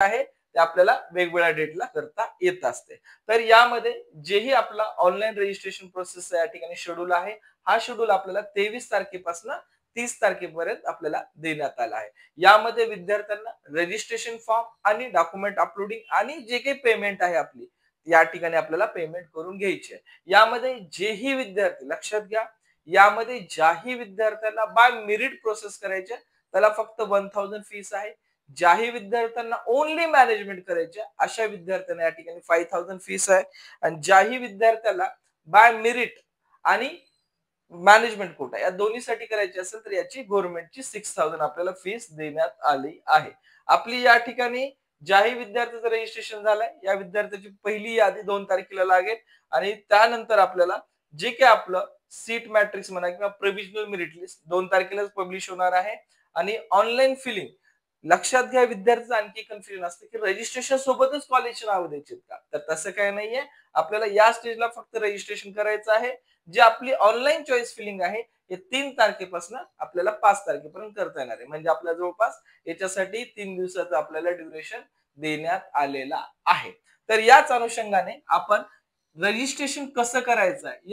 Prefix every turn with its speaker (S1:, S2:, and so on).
S1: आहे ते आपल्याला वेगवेगळ्या डेटला करता येत असते. तर यामध्ये जेही आपला ऑनलाईन रजिस्ट्रेशन प्रोसेस या ठिकाणी शेड्यूल आहे, हा शेड्यूल आपल्याला 23 तारखेपासून 30 तारखेपर्यंत आपल्याला देण्यात आला आहे. यामध्ये विद्यार्थ्यांना रजिस्ट्रेशन फॉर्म आणि डॉक्युमेंट अपलोडिंग आणि जे काही पेमेंट आहे आपली या ठिकाणी आपल्याला पेमेंट करून घ्यायची आहे. यामध्ये जेही विद्यार्थी लक्षात घ्या, यामध्ये ज्याही विद्यार्थ्यांना बाय मेरिट प्रोसेस करायचे त्याला फक्त 1000 फीस आहे. ज्याही विद्यार्थ्यांना ओनली मॅनेजमेंट करायचे अशा विद्यार्थ्यांना या ठिकाणी 5000 फीस आहे. आणि ज्याही विद्यार्थ्याला बाय मेरिट आणि मॅनेजमेंट कोटा या दोन्हीसाठी करायची असेल तर याची गव्हर्नमेंटची 6000 आपल्याला फीस देण्यात आली आहे. आपली या ठिकाणी ज्याही विद्यार्थ्याचं रजिस्ट्रेशन झालंय या विद्यार्थ्याची पहिली यादी 2 तारखेला लागेल आणि त्यानंतर आपल्याला जे काही आपलं सीट मॅट्रिक्स म्हणा किंवा प्रोव्हिजनल मेरिट लिस्ट 2 तारखेलाच पब्लिश होणार आहे. आणि ऑनलाईन फिलिंग लक्षात घ्या, विद्यार्थ्याचं आणखी कन्फ्युजन असतं की रजिस्ट्रेशन सोबतच कॉलेजचे नाव द्यायचे का, तर तसं काही नाहीये. आपल्याला या स्टेजला फक्त रजिस्ट्रेशन करायचं आहे. जी आपली ऑनलाईन चॉईस फिलिंग आहे हे 3 तारखेपासून आपल्याला 5 तारखेपर्यंत करता येणार आहे. म्हणजे आपल्या जवळपास याच्यासाठी 3 दिवसाचं आपल्याला ड्युरेशन देण्यात आलेला आहे. तर याच अनुषंगाने आपण रजिस्ट्रेशन कसं करायचं आहे